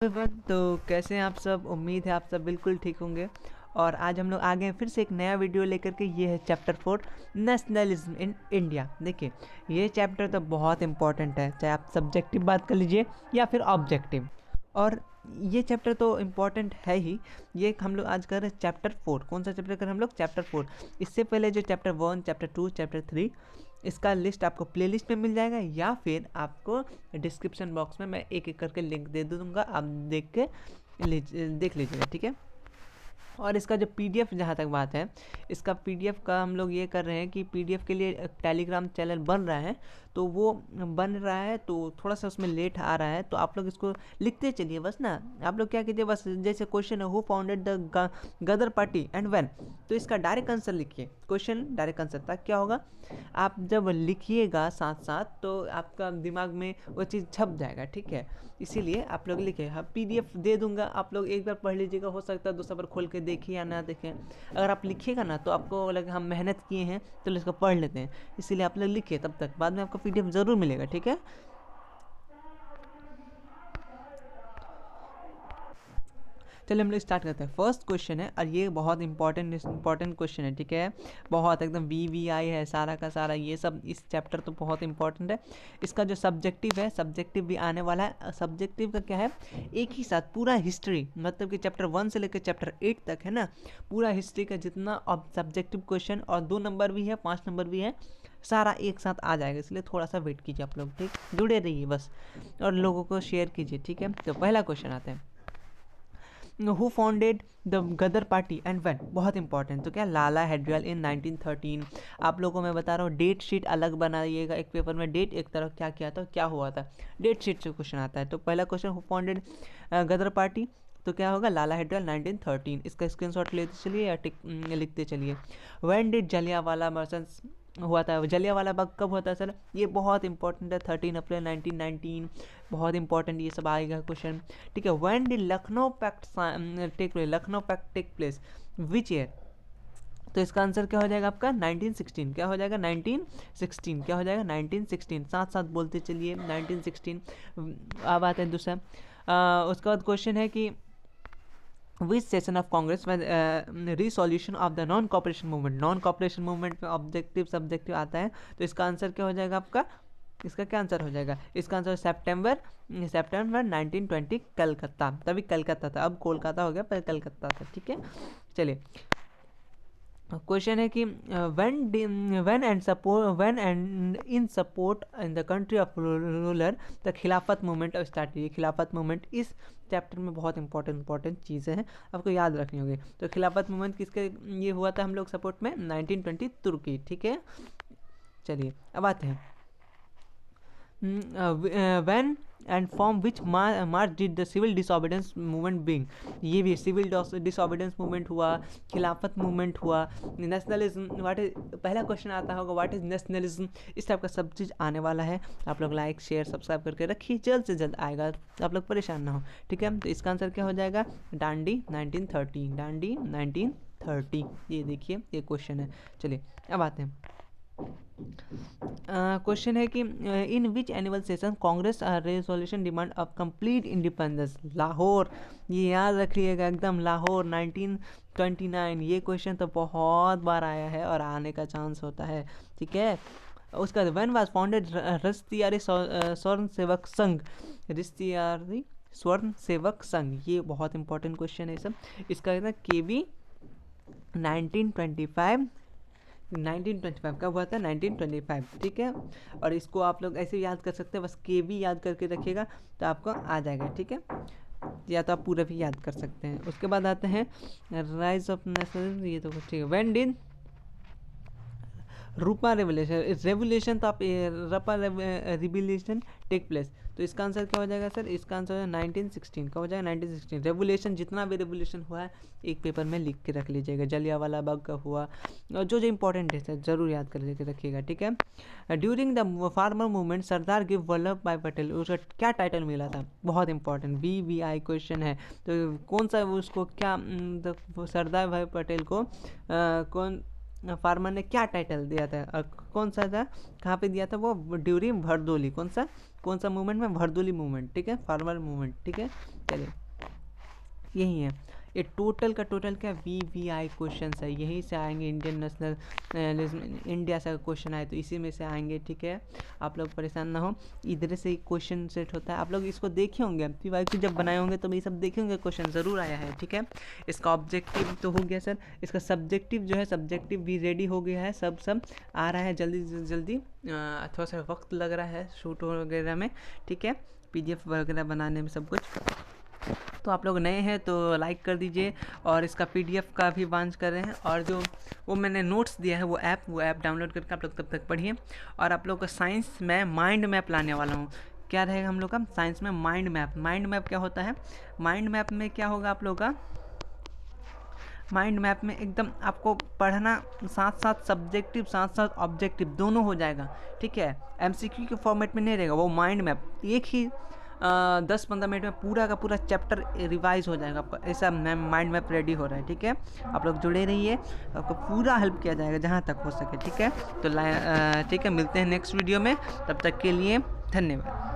Everyone, तो कैसे हैं आप सब। उम्मीद है आप सब बिल्कुल ठीक होंगे। और आज हम लोग आ गए हैं फिर से एक नया वीडियो लेकर के। ये है चैप्टर 4, नेशनलिज्म इन इंडिया। देखिए, ये चैप्टर तो बहुत इंपॉर्टेंट है, चाहे आप सब्जेक्टिव बात कर लीजिए या फिर ऑब्जेक्टिव। और ये चैप्टर तो इम्पॉर्टेंट है ही। ये हम लोग आज कर रहे हैं चैप्टर 4। कौन सा चैप्टर कर रहे हैं हम लोग? चैप्टर 4। इससे पहले जो चैप्टर 1, चैप्टर 2, चैप्टर 3, इसका लिस्ट आपको प्लेलिस्ट में मिल जाएगा, या फिर आपको डिस्क्रिप्शन बॉक्स में मैं एक एक करके लिंक दे दूँगा, आप देख लीजिएगा, ठीक है। और इसका जो पीडीएफ, जहाँ तक बात है, इसका पीडीएफ का हम लोग ये कर रहे हैं कि पीडीएफ के लिए टेलीग्राम चैनल बन रहा है, तो वो बन रहा है, तो थोड़ा सा उसमें लेट आ रहा है, तो आप लोग इसको लिखते चलिए बस ना। आप लोग क्या कीजिए, बस जैसे क्वेश्चन है, who founded the Ghadar party and when, तो इसका डायरेक्ट आंसर लिखिए। क्वेश्चन डायरेक्ट आंसर तक क्या होगा, आप जब लिखिएगा साथ साथ, तो आपका दिमाग में वो चीज़ छप जाएगा, ठीक है। इसीलिए आप लोग लिखे। हाँ, पीडीएफ दे दूंगा, आप लोग एक बार पढ़ लीजिएगा, हो सकता है दूसरा बार खोल के देखिए या ना देखें। अगर आप लिखिएगा ना, तो आपको लगे हम मेहनत किए हैं, तो इसको पढ़ लेते हैं। इसीलिए आप लोग लिखिए, तब तक बाद में आपको पीडीएफ ज़रूर मिलेगा, ठीक है। चलिए हम लोग स्टार्ट करते हैं। फर्स्ट क्वेश्चन है, और ये बहुत इंपॉर्टेंट क्वेश्चन है, ठीक है। बहुत एकदम वीवीआई है सारा का सारा, ये सब इस चैप्टर तो बहुत इंपॉर्टेंट है। इसका जो सब्जेक्टिव है, सब्जेक्टिव भी आने वाला है। सब्जेक्टिव का क्या है, एक ही साथ पूरा हिस्ट्री, मतलब कि चैप्टर 1 से लेकर चैप्टर 8 तक है ना, पूरा हिस्ट्री का जितना सब्जेक्टिव क्वेश्चन, और 2 नंबर भी है, 5 नंबर भी है, सारा एक साथ आ जाएगा। इसलिए थोड़ा सा वेट कीजिए आप लोग, ठीक, जुड़े रहिए बस, और लोगों को शेयर कीजिए, ठीक है। तो पहला क्वेश्चन आता है, who founded the Ghadar party and when. बहुत इंपॉर्टेंट। तो क्या, लाला हरदयाल इन 1913। आप लोगों को मैं बता रहा हूँ, डेट शीट अलग बनाइएगा एक पेपर में, डेट एक तरफ क्या किया था, क्या हुआ था, डेट शीट से क्वेश्चन आता है। तो पहला question, who founded Ghadar party, तो क्या होगा, लाला हरदयाल 1913। इसका स्क्रीनशॉट लेते चलिए या लिखते चलिए। व्हेन डिड जलियांवाला बाग हुआ था, जलियांवाला बाग कब होता है सर, ये बहुत इंपॉर्टेंट है, 13 अप्रैल 1919। बहुत इंपॉर्टेंट ये सब आएगा क्वेश्चन, ठीक है। When did Lucknow pact take place, Lucknow pact take place, which year. तो इसका आंसर क्या हो जाएगा आपका, 1916। क्या हो जाएगा, 1916। क्या हो जाएगा, 1916। साथ साथ बोलते चलिए, 1916। अब आते हैं दूसरा। उसके बाद क्वेश्चन है कि विच सेशन ऑफ कांग्रेस में resolution of the non cooperation movement. Non cooperation movement में ऑब्जेक्टिव सब्जेक्टिव आता है, तो इसका आंसर क्या हो जाएगा आपका, इसका क्या आंसर हो जाएगा, इसका आंसर सितंबर 1920, कलकत्ता। तभी कलकत्ता था, अब कोलकाता हो गया, पर कलकत्ता था, ठीक है। चलिए, क्वेश्चन है कि when and in support in the country of ruler the खिलाफत मूवमेंट स्टार्ट हुई। खिलाफत मूवमेंट इस चैप्टर में बहुत इंपॉर्टेंट चीज़ें हैं, आपको याद रखनी होगी। तो खिलाफत मूवमेंट किसके ये हुआ था हम लोग सपोर्ट में, 1920 तुर्की, ठीक है। चलिए अब आते हैं, when and from which march did the civil disobedience movement being। ये भी सिविल डिसऑबिडेंस मूवमेंट हुआ, खिलाफत मूवमेंट हुआ, नेशनलिज्म, व्हाट इज, पहला क्वेश्चन आता होगा व्हाट इज नेशनलिज्म। इस टाइप का सब चीज़ आने वाला है। आप लोग लाइक शेयर सब्सक्राइब करके रखिए, जल्द से जल्द आएगा, आप लोग परेशान ना हो, ठीक है। तो इसका आंसर क्या हो जाएगा, डांडी 1930, डांडी 1930। ये देखिए, ये क्वेश्चन है। चलिए अब आते हैं, क्वेश्चन है कि in which annual session Congress resolution demand of complete independence Lahore. ये याद रखिएगा एकदम, लाहौर 1929। ये क्वेश्चन तो बहुत बार आया है और आने का चांस होता है, ठीक है। उसका व्हेन वाज फाउंडेड रिश्तियारी स्वर्ण सेवक संघ, रिश्तियारी स्वर्ण सेवक संघ। ये बहुत इंपॉर्टेंट क्वेश्चन है सब। इसका केवी 1925, 1925 कब हुआ था, 1925, ठीक है। और इसको आप लोग ऐसे याद कर सकते हैं, बस के भी याद करके रखिएगा तो आपको आ जाएगा, ठीक है। या तो आप पूरा भी याद कर सकते हैं। उसके बाद आते हैं राइज ऑफ नेशनल, ये तो ठीक है। व्हेन डिड रूपा रेवोल्यूशन, तो आप रपा रिवोल्यूशन टेक प्लेस, तो इसका आंसर क्या हो जाएगा सर, इसका आंसर है 1916। का हो जाएगा 1916। रेवोल्यूशन, जितना भी रेवोल्यूशन हुआ है एक पेपर में लिख के रख लीजिएगा। जलियांवाला बाग का हुआ, और जो जो इंपॉर्टेंट है सर जरूर याद कर लेके रखिएगा, ठीक है। During the farmer movement Sardar give Vallabh भाई पटेल, उसका क्या टाइटल मिला था, बहुत इंपॉर्टेंट VVI क्वेश्चन है। तो कौन सा उसको क्या, सरदार भाई पटेल को कौन फार्मर ने क्या टाइटल दिया था, कौन सा था, कहाँ पे दिया था वो, ड्यूरिंग भरदोली, कौन सा मूवमेंट में, भरदोली मूवमेंट, ठीक है, फार्मर मूवमेंट, ठीक है। चलिए यही है, ये टोटल का टोटल क्या VVI क्वेश्चन है, यहीं से आएंगे, इंडियन नेशनल इंडिया से क्वेश्चन आए तो इसी में से आएंगे, ठीक है। आप लोग परेशान ना हो, इधर से ही क्वेश्चन सेट होता है, आप लोग इसको देखे होंगे, PYQ जब बनाए होंगे तो ये सब देखे होंगे, क्वेश्चन ज़रूर आया है, ठीक है। इसका ऑब्जेक्टिव तो हो गया सर, इसका सब्जेक्टिव जो है, सब्जेक्टिव भी रेडी हो गया है, सब आ रहा है जल्दी जल्दी, थोड़ा सा वक्त लग रहा है शूट वगैरह में, ठीक है, PDF वगैरह बनाने में सब कुछ। तो आप लोग नए हैं तो लाइक कर दीजिए, और इसका PDF का भी लॉन्च कर रहे हैं, और जो वो मैंने नोट्स दिया है वो ऐप डाउनलोड करके आप लोग तब तक पढ़िए। और आप लोग का साइंस में माइंड मैप लाने वाला हूँ, क्या रहेगा हम लोग का साइंस में माइंड मैप क्या होता है, माइंड मैप में क्या होगा आप लोग का, माइंड मैप में एकदम आपको पढ़ना साथ साथ सब्जेक्टिव साथ साथ ऑब्जेक्टिव दोनों हो जाएगा, ठीक है। MCQ के फॉर्मेट में नहीं रहेगा वो, माइंड मैप एक ही 10-15 मिनट में पूरा का पूरा चैप्टर रिवाइज हो जाएगा आपका, ऐसा माइंड मैप रेडी हो रहा है, ठीक है। आप लोग जुड़े रहिए, आपको पूरा हेल्प किया जाएगा जहाँ तक हो सके, ठीक है। तो ठीक है, मिलते हैं नेक्स्ट वीडियो में, तब तक के लिए धन्यवाद।